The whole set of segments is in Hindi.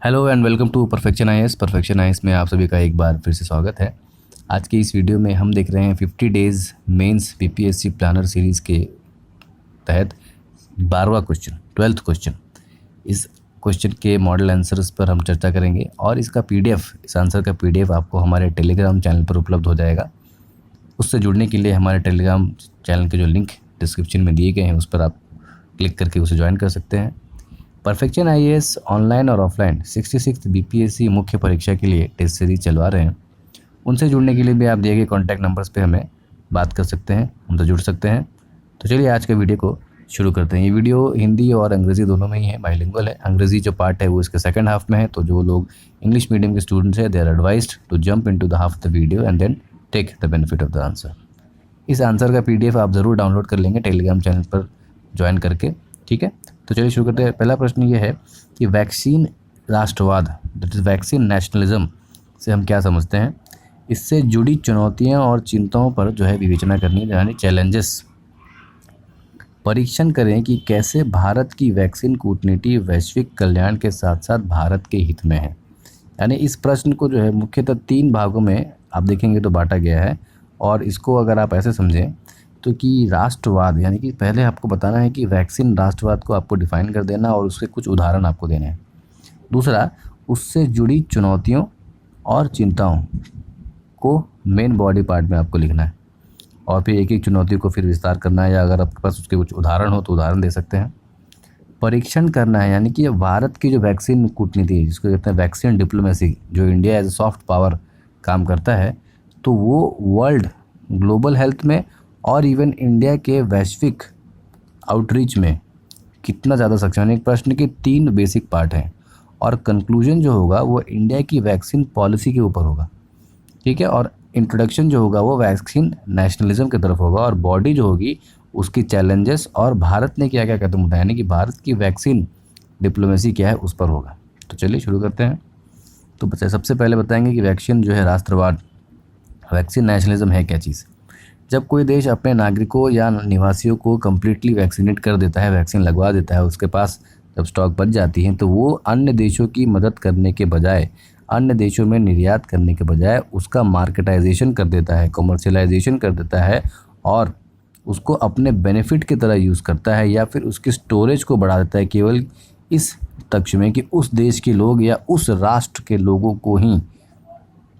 Hello and welcome to perfection IAS. Perfection IAS में आप सभी का एक बार फिर से स्वागत है। आज की इस वीडियो में हम देख रहे हैं 50 days mains BPSC planner series के तहत 12वां क्वेश्चन, 12th क्वेश्चन। इस क्वेश्चन के मॉडल आंसर्स पर हम चर्चा करेंगे और इसका पीडीएफ, इस आंसर का पीडीएफ आपको हमारे टेलीग्राम चैनल पर उपलब्ध हो जाएगा। उससे जुड़ने के लिए हमारे टेलीग्राम चैनल के जो लिंक डिस्क्रिप्शन में दिए गए हैं उस पर आप क्लिक करके उसे ज्वाइन कर सकते हैं। परफेक्शन आईएएस ऑनलाइन और ऑफलाइन 66 बीपीएससी मुख्य परीक्षा के लिए टेस्ट सीरीज चलवा रहे हैं। उनसे जुड़ने के लिए भी आप दिए गए कॉन्टैक्ट नंबर्स पे हमें बात कर सकते हैं, हमसे जुड़ सकते हैं। तो चलिए आज के वीडियो को शुरू करते हैं। ये वीडियो हिंदी और अंग्रेज़ी दोनों में ही है, बाइलिंगुअल है। अंग्रेज़ी जो पार्ट है वो इसके सेकंड हाफ में है, तो जो लोग इंग्लिश मीडियम के स्टूडेंट्स हैं they are advised to jump into the half of the video and then take the benefit of the answer. इस आंसर का पीडीएफ आप ज़रूर डाउनलोड कर लेंगे टेलीग्राम चैनल पर ज्वाइन करके, ठीक है। तो चलिए शुरू करते हैं। पहला प्रश्न ये है कि वैक्सीन राष्ट्रवाद, दैट इज़ वैक्सीन नेशनलिज्म से हम क्या समझते हैं। इससे जुड़ी चुनौतियां और चिंताओं पर जो है विवेचना करनी है, यानी चैलेंजेस। परीक्षण करें कि कैसे भारत की वैक्सीन कूटनीति वैश्विक कल्याण के साथ साथ भारत के हित में है। यानी इस प्रश्न को जो है मुख्यतः 3 भागों में आप देखेंगे तो बांटा गया है। और इसको अगर आप ऐसे समझें तो कि राष्ट्रवाद, यानी कि पहले आपको बताना है कि वैक्सीन राष्ट्रवाद को आपको डिफाइन कर देना और उसके कुछ उदाहरण आपको देने हैं। दूसरा, उससे जुड़ी चुनौतियों और चिंताओं को मेन बॉडी पार्ट में आपको लिखना है और फिर एक एक चुनौती को फिर विस्तार करना है, या अगर आपके पास उसके कुछ उदाहरण हो तो उदाहरण दे सकते हैं। परीक्षण करना है, यानी कि भारत की जो वैक्सीन कूटनीति है जिसको कहते हैं वैक्सीन डिप्लोमेसी, जो India as a soft power काम करता है, तो वो वर्ल्ड ग्लोबल हेल्थ में और इवन इंडिया के वैश्विक आउटरीच में कितना ज़्यादा सक्षम है। एक प्रश्न के 3 बेसिक पार्ट हैं और कंक्लूजन जो होगा वो इंडिया की वैक्सीन पॉलिसी के ऊपर होगा, ठीक है। और इंट्रोडक्शन जो होगा वो वैक्सीन नेशनलिज्म की तरफ होगा और बॉडी जो होगी उसकी चैलेंजेस और भारत ने क्या क्या कदम उठाए, यानी कि भारत की वैक्सीन डिप्लोमेसी क्या है उस पर होगा। तो चलिए शुरू करते हैं। तो सबसे पहले बताएंगे कि वैक्सीन जो है राष्ट्रवाद, वैक्सीन नेशनलिज्म है क्या चीज़। जब कोई देश अपने नागरिकों या निवासियों को कम्प्लीटली वैक्सीनेट कर देता है, वैक्सीन लगवा देता है, उसके पास जब स्टॉक बच जाती है तो वो अन्य देशों की मदद करने के बजाय, अन्य देशों में निर्यात करने के बजाय उसका मार्केटाइजेशन कर देता है, कमर्शियलाइजेशन कर देता है और उसको अपने बेनिफिट की तरह यूज़ करता है, या फिर उसकी स्टोरेज को बढ़ा देता है केवल इस तक्ष में कि उस देश के लोग या उस राष्ट्र के लोगों को ही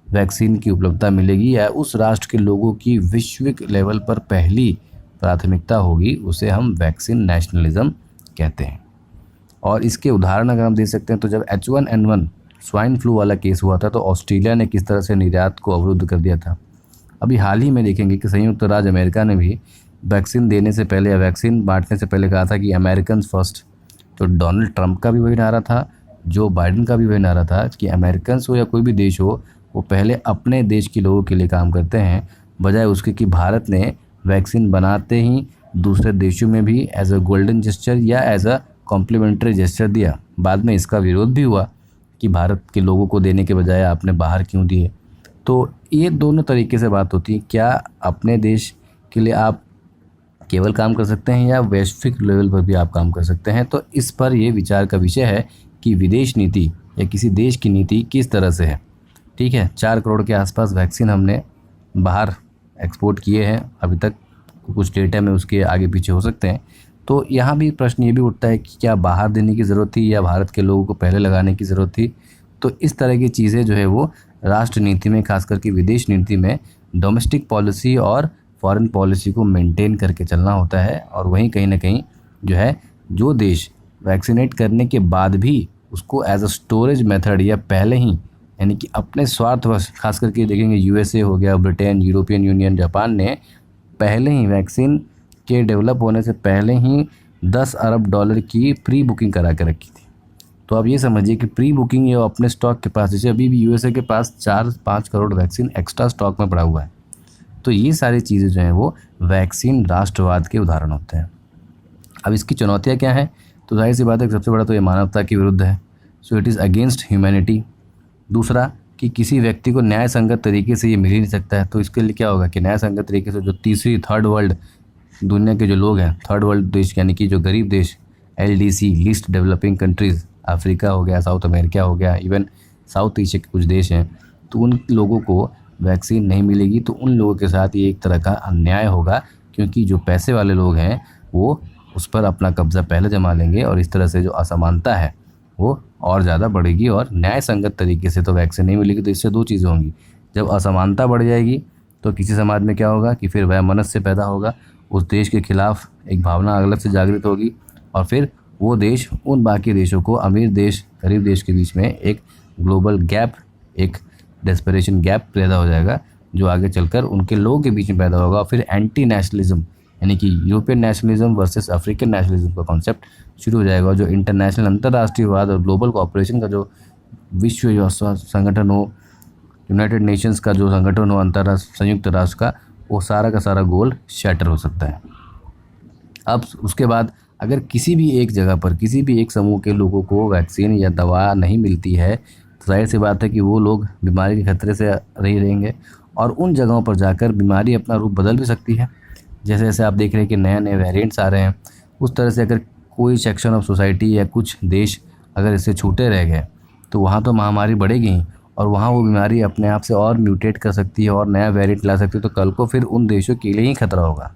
वैक्सीन की उपलब्धता मिलेगी या उस राष्ट्र के लोगों की वैश्विक लेवल पर पहली प्राथमिकता होगी, उसे हम वैक्सीन नेशनलिज्म कहते हैं। और इसके उदाहरण अगर हम दे सकते हैं तो जब H1N1 स्वाइन फ्लू वाला केस हुआ था तो ऑस्ट्रेलिया ने किस तरह से निर्यात को अवरुद्ध कर दिया था। अभी हाल ही में देखेंगे कि संयुक्त राज्य अमेरिका ने भी वैक्सीन देने से पहले या वैक्सीन बांटने से पहले कहा था कि अमेरिकन फर्स्ट। तो डोनाल्ड ट्रंप का भी वही नारा था, जो बाइडेन का भी वही नारा था कि अमेरिकन हो या कोई भी देश हो वो पहले अपने देश के लोगों के लिए काम करते हैं, बजाय उसके कि भारत ने वैक्सीन बनाते ही दूसरे देशों में भी एज अ गोल्डन जेस्चर या एज अ कॉम्प्लीमेंट्री जेस्चर दिया। बाद में इसका विरोध भी हुआ कि भारत के लोगों को देने के बजाय आपने बाहर क्यों दिए। तो ये दोनों तरीके से बात होती है, क्या अपने देश के लिए आप केवल काम कर सकते हैं या वैश्विक लेवल पर भी आप काम कर सकते हैं। तो इस पर ये विचार का विषय है कि विदेश नीति या किसी देश की नीति किस तरह से है, ठीक है। 4 करोड़ के आसपास वैक्सीन हमने बाहर एक्सपोर्ट किए हैं अभी तक, कुछ डेटा में उसके आगे पीछे हो सकते हैं। तो यहाँ भी प्रश्न ये भी उठता है कि क्या बाहर देने की ज़रूरत थी या भारत के लोगों को पहले लगाने की ज़रूरत थी। तो इस तरह की चीज़ें जो है वो राष्ट्र नीति में, खास करके विदेश नीति में डोमेस्टिक पॉलिसी और फॉरेन पॉलिसी को मेंटेन करके चलना होता है। और वहीं कहीं ना कहीं जो है जो देश वैक्सीनेट करने के बाद भी उसको एज अ स्टोरेज मेथड या पहले ही, यानी कि अपने स्वार्थवश, खास करके देखेंगे यूएसए हो गया, ब्रिटेन, यूरोपियन यूनियन, जापान ने पहले ही वैक्सीन के डेवलप होने से पहले ही $10 अरब की प्री बुकिंग करा के रखी थी। तो आप ये समझिए कि प्री बुकिंग ये अपने स्टॉक के पास, जैसे अभी भी यूएसए के पास 4-5 करोड़ वैक्सीन एक्स्ट्रा स्टॉक में पड़ा हुआ है। तो ये सारी चीज़ें जो हैं वो वैक्सीन राष्ट्रवाद के उदाहरण होते हैं। अब इसकी चुनौतियाँ क्या हैं, तो जाहिर सी बात है सबसे बड़ा तो ये मानवता के विरुद्ध है, so it is against humanity. दूसरा कि किसी व्यक्ति को न्याय संगत तरीके से ये मिल ही नहीं सकता है, तो इसके लिए क्या होगा कि न्याय संगत तरीके से जो तीसरी थर्ड वर्ल्ड दुनिया के जो लोग हैं, थर्ड वर्ल्ड देश यानी कि जो गरीब देश, LDC least developing countries, Africa हो गया, साउथ अमेरिका हो गया, इवन साउथ एशिया के कुछ देश हैं, तो उन लोगों को वैक्सीन नहीं मिलेगी तो उन लोगों के साथ ये एक तरह का अन्याय होगा, क्योंकि जो पैसे वाले लोग हैं वो उस पर अपना कब्ज़ा पहले जमा लेंगे और इस तरह से जो असमानता है वो और ज़्यादा बढ़ेगी। और न्याय संगत तरीके से तो वैक्सीन नहीं मिलेगी तो इससे दो चीज़ें होंगी, जब असमानता बढ़ जाएगी तो किसी समाज में क्या होगा कि फिर वैमनस्य पैदा होगा, उस देश के खिलाफ एक भावना अलग से जागृत होगी और फिर वो देश उन बाकी देशों को, अमीर देश गरीब देश के बीच में एक ग्लोबल गैप, एक डेस्परेशन गैप पैदा हो जाएगा जो आगे चलकर उनके लोगों के बीच में पैदा होगा। और फिर एंटी नेशनलिज्म यानी कि European nationalism versus African nationalism का कॉन्सेप्ट शुरू हो जाएगा। जो इंटरनेशनल अंतर्राष्ट्रीयवाद और ग्लोबल कोऑपरेशन का जो विश्व जो संगठन हो, यूनाइटेड नेशंस का जो संगठन हो, अंतर्राष्ट्रीय संयुक्त राष्ट्र का, वो सारा का सारा गोल शैटर हो सकता है। अब उसके बाद अगर किसी भी एक जगह पर किसी भी एक समूह के लोगों को वैक्सीन या दवा नहीं मिलती है तो जाहिर सी बात है कि वो लोग बीमारी के खतरे से रही रहेंगे और उन जगहों पर जाकर बीमारी अपना रूप बदल भी सकती है। जैसे जैसे आप देख रहे हैं कि नए नए वेरिएंट्स आ रहे हैं, उस तरह से अगर कोई सेक्शन ऑफ सोसाइटी या कुछ देश अगर इससे छूटे रह गए तो वहाँ तो महामारी बढ़ेगी ही और वहाँ वो बीमारी अपने आप से और म्यूटेट कर सकती है और नया वेरिएंट ला सकती है, तो कल को फिर उन देशों के लिए ही खतरा होगा।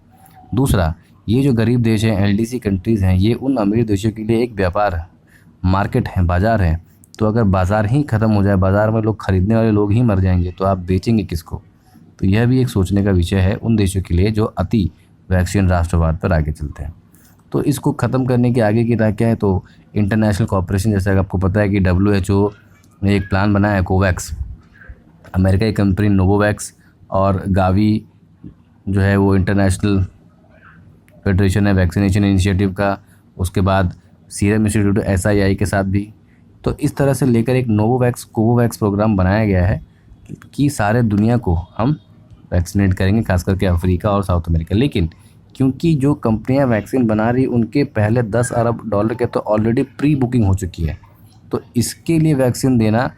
दूसरा, ये जो गरीब देश हैं, एलडीसी कंट्रीज़ हैं, ये उन अमीर देशों के लिए एक व्यापार मार्केट है, बाज़ार है। तो अगर बाज़ार ही ख़त्म हो जाए, बाज़ार में लोग खरीदने वाले लोग ही मर जाएंगे तो आप बेचेंगे किसको? तो यह भी एक सोचने का विषय है उन देशों के लिए जो अति वैक्सीन राष्ट्रवाद पर आगे चलते हैं। तो इसको ख़त्म करने की आगे की राह क्या है? तो इंटरनेशनल कोऑपरेशन, जैसे आपको पता है कि WHO ने एक प्लान बनाया है कोवैक्स, अमेरिका की कंपनी नोवोवैक्स और गावी जो है वो इंटरनेशनल फेडरेशन है वैक्सीनेशन इनिशिएटिव का, उसके बाद सीरम इंस्टीट्यूट SII के साथ भी। तो इस तरह से लेकर एक नोवोवैक्स कोवोवैक्स प्रोग्राम बनाया गया है कि सारे दुनिया को हम वैक्सीनेट करेंगे, खास करके अफ्रीका और साउथ अमेरिका। लेकिन क्योंकि जो कंपनियां वैक्सीन बना रही उनके पहले 10 अरब डॉलर के तो ऑलरेडी प्री बुकिंग हो चुकी है, तो इसके लिए वैक्सीन देना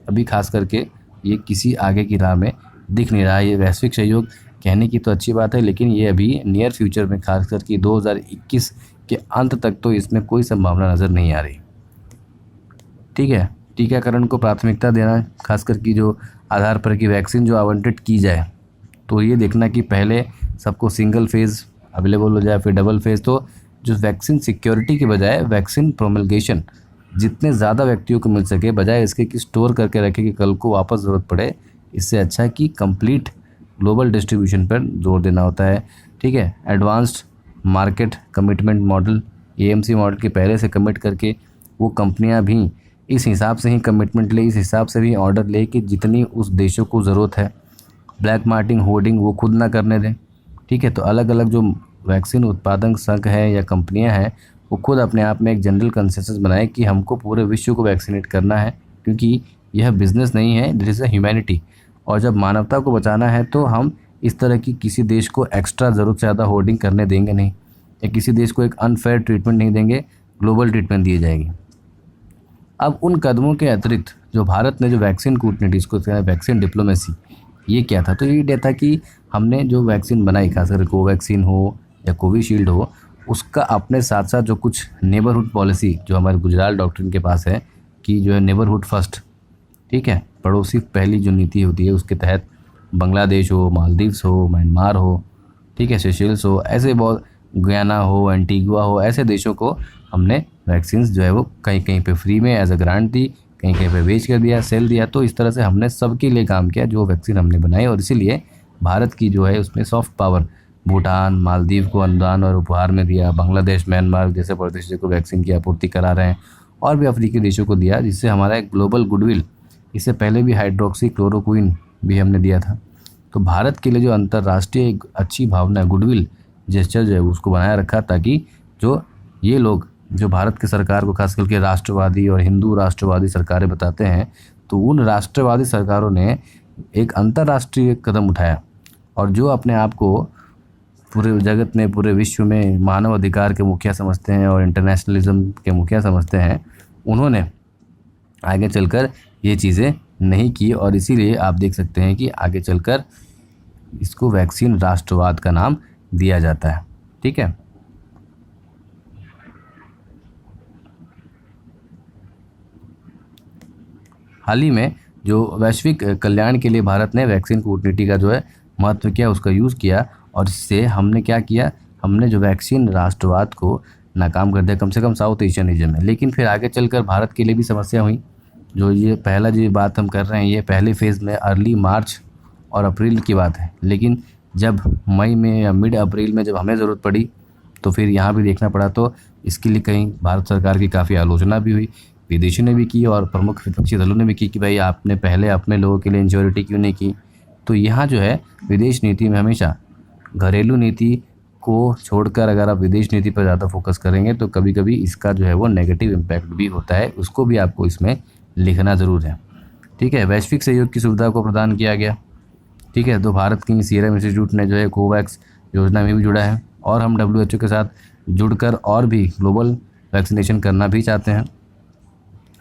अभी खास करके ये किसी आगे की राह में दिख नहीं रहा है। ये वैश्विक सहयोग कहने की तो अच्छी बात है, लेकिन ये अभी नियर फ्यूचर में खास करके 2021 के अंत तक तो इसमें कोई संभावना नज़र नहीं आ रही। ठीक है, टीकाकरण को प्राथमिकता देना, खास करके जो आधार पर कि वैक्सीन जो आवंटित की जाए तो ये देखना कि पहले सबको सिंगल फेज़ अवेलेबल हो जाए, फिर डबल फेज़। तो जो वैक्सीन सिक्योरिटी के बजाय वैक्सीन प्रोमलगेशन जितने ज़्यादा व्यक्तियों को मिल सके, बजाय इसके कि स्टोर करके रखे कि कल को वापस ज़रूरत पड़े, इससे अच्छा है कि कंप्लीट ग्लोबल डिस्ट्रीब्यूशन पर जोर देना होता है। ठीक है, advanced market commitment model AMC model के पहले से कमिट करके वो कंपनियां भी इस हिसाब से ही कमिटमेंट ले, इस हिसाब से भी ऑर्डर ले कि जितनी उस देशों को ज़रूरत है। ब्लैक मार्केटिंग होर्डिंग वो खुद ना करने दें। ठीक है, तो अलग अलग जो वैक्सीन उत्पादक संघ है या कंपनियां हैं वो खुद अपने आप में एक जनरल कंसेंसस बनाए कि हमको पूरे विश्व को वैक्सीनेट करना है, क्योंकि यह बिज़नेस नहीं है, दिस इज़ अ ह्यूमैनिटी। और जब मानवता को बचाना है तो हम इस तरह की किसी देश को एक्स्ट्रा ज़रूरत से ज़्यादा होर्डिंग करने देंगे नहीं, या किसी देश को एक अनफेयर ट्रीटमेंट नहीं देंगे, ग्लोबल ट्रीटमेंट दी जाएगी। अब उन कदमों के अतिरिक्त जो भारत ने जो वैक्सीन कूटनीति, इसको वैक्सीन डिप्लोमेसी, ये क्या था? तो ये था कि हमने जो वैक्सीन बनाई, खासकर कोवैक्सीन हो या कोविशील्ड हो, उसका अपने साथ साथ जो कुछ नेबरहुड पॉलिसी जो हमारे गुजराल डॉक्ट्रिन के पास है कि जो है नेबरहुड फर्स्ट, ठीक है, पड़ोसी पहली जो नीति होती है, उसके तहत बांग्लादेश हो, मालदीव्स हो, म्यांमार हो, ठीक है, सेशेल्स हो, ऐसे बहुत, गयाना हो, एंटीगुआ हो, ऐसे देशों को हमने वैक्सीन्स जो है वो कहीं कहीं पे फ्री में एज अ ग्रांट दी, कहीं कहीं पे बेच कर दिया, सेल दिया। तो इस तरह से हमने सबके लिए काम किया जो वैक्सीन हमने बनाई, और इसीलिए भारत की जो है उसमें सॉफ्ट पावर भूटान, मालदीव को अनुदान और उपहार में दिया, बांग्लादेश, म्यांमार जैसे प्रदेशों को वैक्सीन की आपूर्ति करा रहे हैं, और भी अफ्रीकी देशों को दिया, जिससे हमारा एक ग्लोबल गुडविल, इससे पहले भी हाइड्रोक्सी क्लोरोक्विन भी हमने दिया था। तो भारत के लिए जो अंतर्राष्ट्रीय एक अच्छी भावना है, गुडविल जेस्चर जो है उसको बनाए रखा, ताकि जो ये लोग जो भारत की सरकार को खास करके राष्ट्रवादी और हिंदू राष्ट्रवादी सरकारें बताते हैं, तो उन राष्ट्रवादी सरकारों ने एक अंतर्राष्ट्रीय कदम उठाया और जो अपने आप को पूरे जगत में, पूरे विश्व में मानव अधिकार के मुखिया समझते हैं और इंटरनेशनलिज्म के मुखिया समझते हैं, उन्होंने आगे चलकर ये चीज़ें नहीं की, और इसीलिए आप देख सकते हैं कि आगे चलकर इसको वैक्सीन राष्ट्रवाद का नाम दिया जाता है। ठीक है, हाल ही में जो वैश्विक कल्याण के लिए भारत ने वैक्सीन कूटनीति का जो है महत्व किया, उसका यूज़ किया, और इससे हमने क्या किया, हमने जो वैक्सीन राष्ट्रवाद को नाकाम कर दिया, कम से कम साउथ एशियन रीजन में। लेकिन फिर आगे चलकर भारत के लिए भी समस्या हुई। जो ये पहला जो बात हम कर रहे हैं, ये पहले फेज़ में अर्ली मार्च और अप्रैल की बात है, लेकिन जब मई में या मिड अप्रैल में जब हमें ज़रूरत पड़ी तो फिर यहाँ भी देखना पड़ा। तो इसके लिए कहीं भारत सरकार की काफ़ी आलोचना भी हुई, विदेशियों ने भी की और प्रमुख विपक्षी दलों ने भी की कि भाई आपने पहले अपने लोगों के लिए इंश्योरिटी क्यों नहीं की। तो यहाँ जो है विदेश नीति में हमेशा घरेलू नीति को छोड़कर अगर आप विदेश नीति पर ज़्यादा फोकस करेंगे तो कभी कभी इसका जो है वो नेगेटिव इम्पैक्ट भी होता है, उसको भी आपको इसमें लिखना ज़रूर है। ठीक है, वैश्विक सहयोग की सुविधा को प्रदान किया गया। ठीक है, तो भारत की सीरम इंस्टीट्यूट ने जो है कोवैक्स योजना में भी जुड़ा है, और हम WHO के साथ जुड़कर और भी ग्लोबल वैक्सीनेशन करना भी चाहते हैं।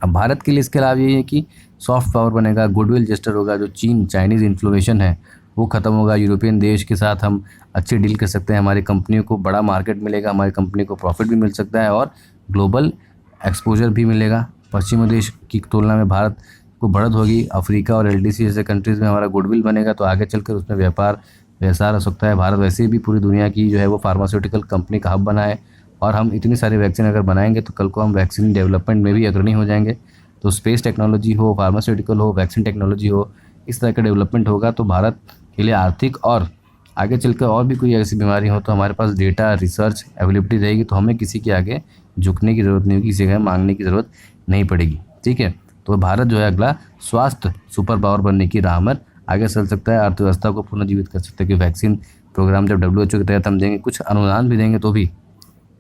अब भारत के लिए इसके लाभ यही है कि सॉफ्ट पावर बनेगा, गुडविल जेस्टर होगा, जो चाइनीज़ इन्फ्लुएशन है वो ख़त्म होगा, यूरोपियन देश के साथ हम अच्छी डील कर सकते हैं, हमारी कंपनियों को बड़ा मार्केट मिलेगा, हमारी कंपनी को प्रॉफिट भी मिल सकता है और ग्लोबल एक्सपोजर भी मिलेगा। पश्चिमी देश की तुलना में भारत को बढ़त होगी, अफ्रीका और LDC जैसे कंट्रीज़ में हमारा गुडविल बनेगा, तो आगे चलकर उसमें व्यापार हो सकता है। भारत वैसे भी पूरी दुनिया की जो है वो फार्मास्यूटिकल कंपनी का हब बना है, और हम इतनी सारी वैक्सीन अगर बनाएंगे तो कल को हम वैक्सीन डेवलपमेंट में भी अग्रणी हो जाएंगे। तो स्पेस टेक्नोलॉजी हो, फार्मास्यूटिकल हो, वैक्सीन टेक्नोलॉजी हो, इस तरह का डेवलपमेंट होगा तो भारत के लिए आर्थिक और आगे चलकर और भी कोई ऐसी बीमारी हो तो हमारे पास डेटा रिसर्च अवेलेबिलिटी रहेगी, तो हमें किसी के आगे झुकने की ज़रूरत नहीं होगी, किसी के मांगने की ज़रूरत नहीं पड़ेगी। ठीक है, तो भारत जो है अगला स्वास्थ्य सुपर पावर बनने की राह पर आगे चल सकता है, अर्थव्यवस्था को पुनर्जीवित कर सकता है। कि वैक्सीन प्रोग्राम जब WHO के तहत हम देंगे, कुछ अनुदान भी देंगे, तो भी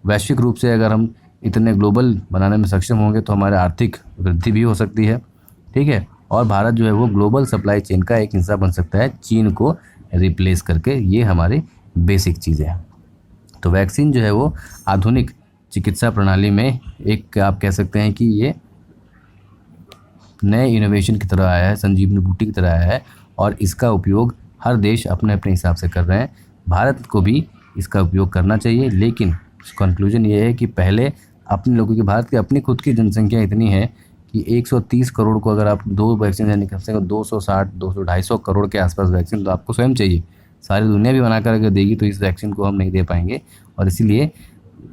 वैश्विक रूप से अगर हम इतने ग्लोबल बनाने में सक्षम होंगे तो हमारे आर्थिक वृद्धि भी हो सकती है। ठीक है, और भारत जो है वो ग्लोबल सप्लाई चेन का एक हिस्सा बन सकता है, चीन को रिप्लेस करके। ये हमारी बेसिक चीज़ें हैं। तो वैक्सीन जो है वो आधुनिक चिकित्सा प्रणाली में एक आप कह सकते हैं कि ये नए इनोवेशन की तरह आया है, संजीवनी बूटी की तरह आया है, और इसका उपयोग हर देश अपने अपने हिसाब से कर रहे हैं। भारत को भी इसका उपयोग करना चाहिए, लेकिन कंक्लूजन ये है कि पहले अपने लोगों की, भारत की अपनी खुद की जनसंख्या इतनी है कि 130 करोड़ को अगर आप 2 वैक्सीन यानी कम से कम 260, 200, 250 करोड़ के आसपास वैक्सीन तो आपको स्वयं चाहिए। सारी दुनिया भी बना कर अगर देगी तो इस वैक्सीन को हम नहीं दे पाएंगे। और इसीलिए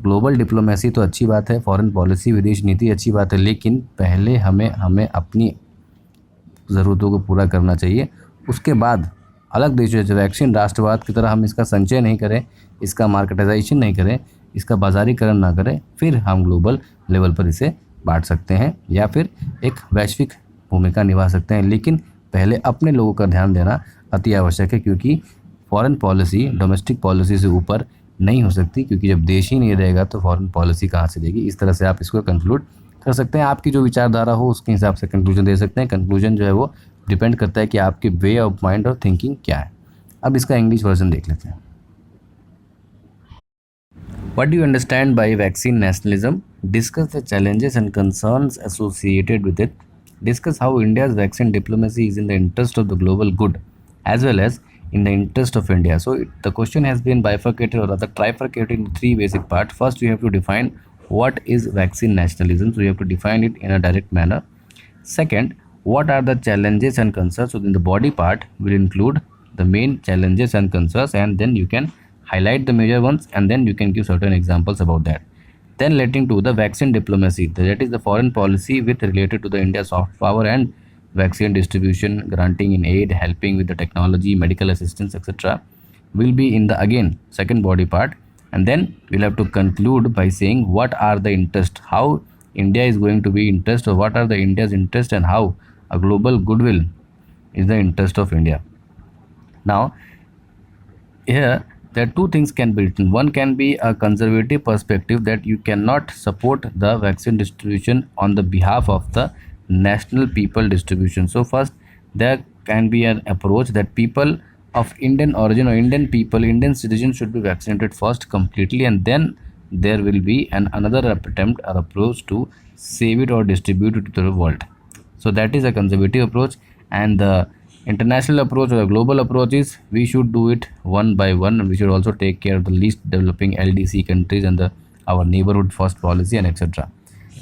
ग्लोबल डिप्लोमेसी तो अच्छी बात है, फॉरेन पॉलिसी, विदेश नीति अच्छी बात है, लेकिन पहले हमें अपनी ज़रूरतों को पूरा करना चाहिए। उसके बाद अलग देशों से वैक्सीन राष्ट्रवाद की तरह हम इसका संचय नहीं करें, इसका मार्केटाइजेशन नहीं करें, इसका बाजारीकरण ना करें, फिर हम ग्लोबल लेवल पर इसे बांट सकते हैं या फिर एक वैश्विक भूमिका निभा सकते हैं। लेकिन पहले अपने लोगों का ध्यान देना अति आवश्यक है, क्योंकि फॉरेन पॉलिसी डोमेस्टिक पॉलिसी से ऊपर नहीं हो सकती, क्योंकि जब देश ही नहीं रहेगा तो फॉरेन पॉलिसी कहाँ से देगी। इस तरह से आप इसको कंक्लूड कर सकते हैं। आपकी जो विचारधारा हो उसके हिसाब से कंक्लूजन दे सकते हैं। कंक्लूजन जो है वो डिपेंड करता है कि आपके वे ऑफ माइंड और थिंकिंग क्या है। अब इसका इंग्लिश वर्जन देख लेते हैं। What do you understand by vaccine nationalism? Discuss the challenges and concerns associated with it. Discuss how India's vaccine diplomacy is in the interest of the global good as well as in the interest of India. So the question has been bifurcated or rather trifurcated in 3 basic parts. First, you have to define what is vaccine nationalism. So you have to define it in a direct manner. Second, what are the challenges and concerns? So in the body part will include the main challenges and concerns, and then you can highlight the major ones, and then you can give certain examples about that. Then relating to the vaccine diplomacy, that is the foreign policy with related to the India soft power and vaccine distribution, granting in aid, helping with the technology, medical assistance, etc. will be in the again second body part. And then we'll have to conclude by saying what are the interest, how India is going to be interest, or what are the India's interest, and how a global goodwill is the interest of India. Now here there are 2 things can be written. One can be a conservative perspective that you cannot support the vaccine distribution on the behalf of the national people distribution. So first there can be an approach that people of Indian origin or Indian people, Indian citizens should be vaccinated first completely, and then there will be another attempt or approach to save it or distribute it to the world. So that is a conservative approach, and the international approach or the global approach is we should do it one by one. We should also take care of the least developing LDC countries and our neighborhood first policy and etc.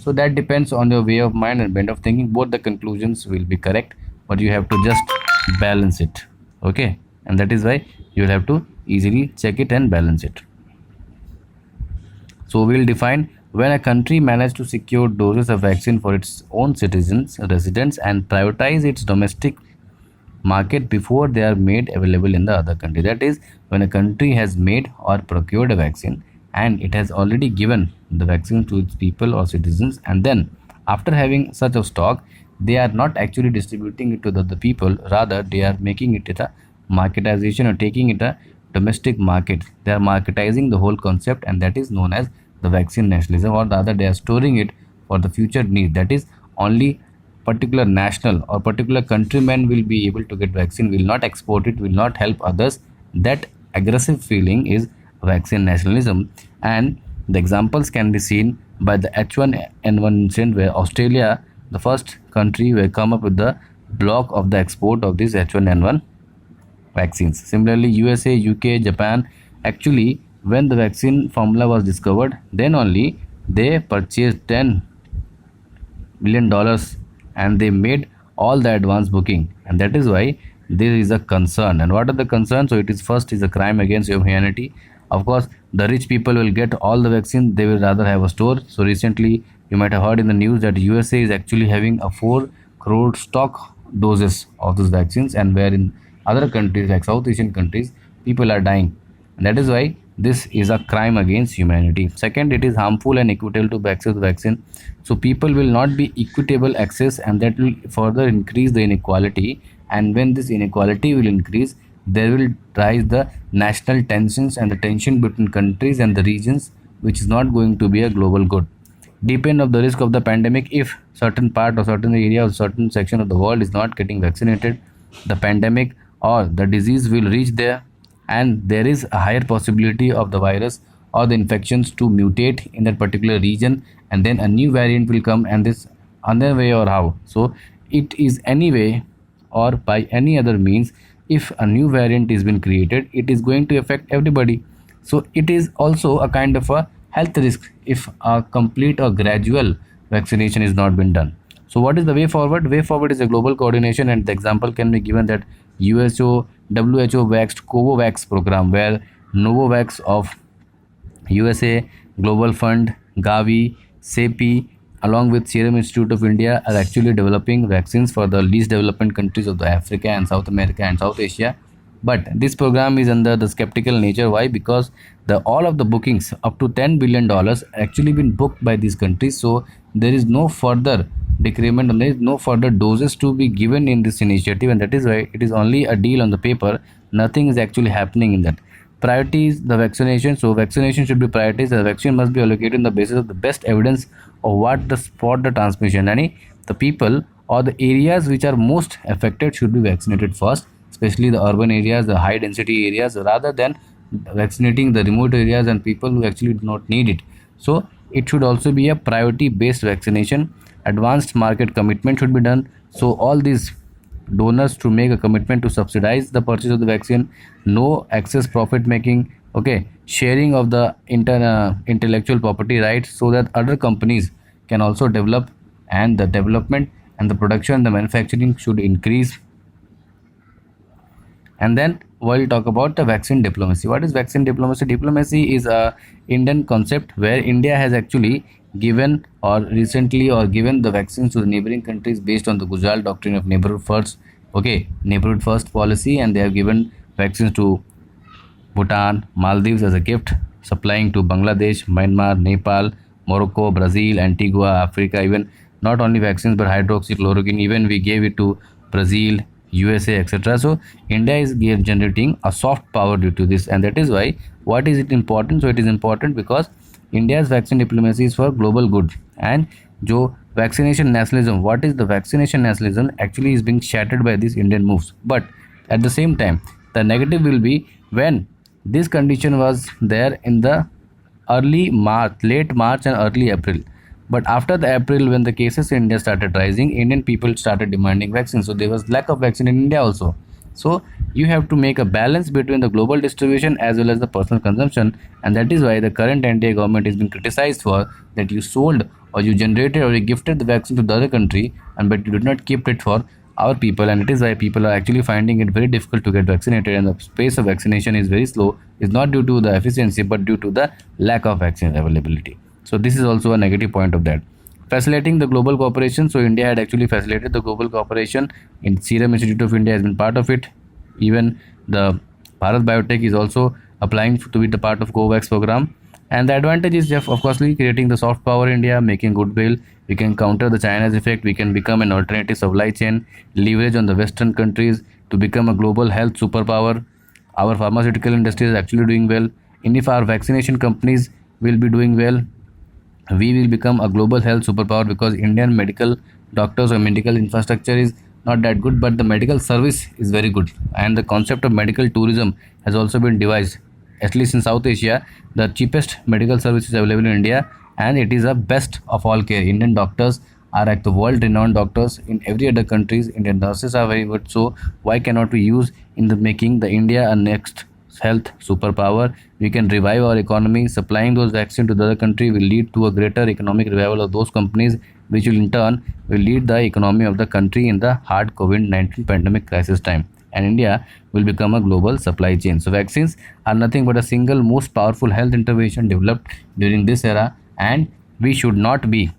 So that depends on your way of mind and bent of thinking. Both the conclusions will be correct, but you have to just balance it. Okay, and that is why you will have to easily check it and balance it. So we'll define: when a country manages to secure doses of vaccine for its own citizens, residents, and prioritize its domestic market before they are made available in the other country. That is, when a country has made or procured a vaccine and it has already given the vaccine to its people or citizens, and then after having such a stock, they are not actually distributing it to the people, rather they are making it a marketization or taking it a domestic market. They are marketizing the whole concept, and that is known as the vaccine nationalism, or rather they are storing it for the future need. That is, only particular national or particular countryman will be able to get vaccine, will not export it, will not help others. That aggressive feeling is vaccine nationalism. And the examples can be seen by the H1N1 incident, where Australia, the first country, will come up with the block of the export of this H1N1 vaccines. Similarly, USA, UK, Japan, actually when the vaccine formula was discovered, then only they purchased $10 billion and they made all the advance booking, and that is why there is a concern. And what are the concerns? So it is, first is a crime against humanity. Of course, the rich people will get all the vaccine, they will rather have a store. So recently you might have heard in the news that USA is actually having a 4 crore stock doses of those vaccines, and where in other countries like South Asian countries people are dying, and that is why this is a crime against humanity. Second, it is harmful and equitable to access the vaccine. So people will not be equitable access, and that will further increase the inequality. And when this inequality will increase, there will rise the national tensions and the tension between countries and the regions, which is not going to be a global good. Depend of the risk of the pandemic: if certain part or certain area or certain section of the world is not getting vaccinated, the pandemic or the disease will reach there, and there is a higher possibility of the virus or the infections to mutate in that particular region, and then a new variant will come, and this another way or how. So it is any way or by any other means, if a new variant is been created, it is going to affect everybody. So it is also a kind of a health risk if a complete or gradual vaccination is not been done. So what is the way forward? Way forward is a global coordination, and the example can be given that WHO vaxed Covovax program, where Novavax of USA, Global Fund, Gavi, CEPI, along with Serum Institute of India, are actually developing vaccines for the least developed countries of the Africa and South America and South Asia. But this program is under the skeptical nature. Why? Because the all of the bookings up to $10 billion actually been booked by these countries. So there is no further decrement, and there is no further doses to be given in this initiative, and that is why it is only a deal on the paper. Nothing is actually happening in that. Priorities the vaccination. So vaccination should be prioritized. The vaccine must be allocated on the basis of the best evidence of what the spot the transmission. And the people or the areas which are most affected should be vaccinated first, especially the urban areas, the high density areas, rather than vaccinating the remote areas and people who actually do not need it. So it should also be a priority based vaccination. Advanced market commitment should be done. So all these donors to make a commitment to subsidize the purchase of the vaccine. No excess profit making. Okay, sharing of the intellectual property rights, so that other companies can also develop, and the development and the production, the manufacturing should increase. And then we'll talk about the vaccine diplomacy. What is vaccine diplomacy? Diplomacy is a Indian concept where India has actually given or recently or given the vaccines to the neighboring countries based on the Gujarat doctrine of neighborhood first. Okay, neighborhood first policy, and they have given vaccines to Bhutan, Maldives as a gift, supplying to Bangladesh, Myanmar, Nepal, Morocco, Brazil, Antigua, Africa. Even not only vaccines but hydroxychloroquine, even we gave it to Brazil, USA, etc. So India is generating a soft power due to this, and that is why what is it important? So it is important because India's vaccine diplomacy is for global good. And जो vaccination nationalism, what is the vaccination nationalism actually is being shattered by these Indian moves. But at the same time, the negative will be when this condition was there in the early March, late March and early April. But after the April, when the cases in India started rising, Indian people started demanding vaccines. So there was lack of vaccine in India also. So you have to make a balance between the global distribution as well as the personal consumption, and that is why the current NDA government is being criticized for that you sold or you generated or you gifted the vaccine to the other country, and but you did not keep it for our people, and it is why people are actually finding it very difficult to get vaccinated, and the pace of vaccination is very slow. Is not due to the efficiency but due to the lack of vaccine availability. So this is also a negative point of that. Facilitating the global cooperation. So India had actually facilitated the global cooperation. In Serum Institute of India has been part of it. Even the Bharat Biotech is also applying to be the part of COVAX program. And the advantage is, of course, creating the soft power India, making goodwill. We can counter the China's effect. We can become an alternative supply chain, leverage on the Western countries to become a global health superpower. Our pharmaceutical industry is actually doing well. And if our vaccination companies will be doing well, we will become a global health superpower, because Indian medical doctors or medical infrastructure is not that good, but the medical service is very good, and the concept of medical tourism has also been devised. At least in South Asia, the cheapest medical service is available in India, and it is the best of all care. Indian doctors are like the world renowned doctors in every other countries. Indian nurses are very good, so why cannot we use in the making the India a next health superpower? We can revive our economy. Supplying those vaccines to the other country will lead to a greater economic revival of those companies, which will in turn will lead the economy of the country in the hard COVID-19 pandemic crisis time, and India will become a global supply chain. So vaccines are nothing but a single most powerful health intervention developed during this era, and we should not be.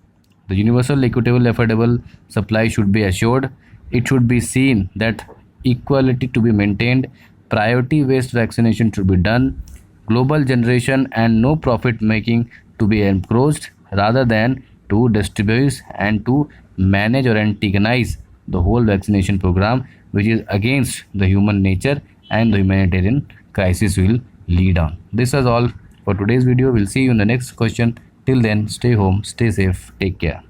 The universal, equitable, affordable supply should be assured. It should be seen that equality to be maintained, priority based vaccination should be done, global generation and no profit making to be encouraged, rather than to distribute and to manage or antagonize the whole vaccination program, which is against the human nature, and the humanitarian crisis will lead on. This is all for today's video. We'll see you in the next question. Till then, stay home, stay safe, take care.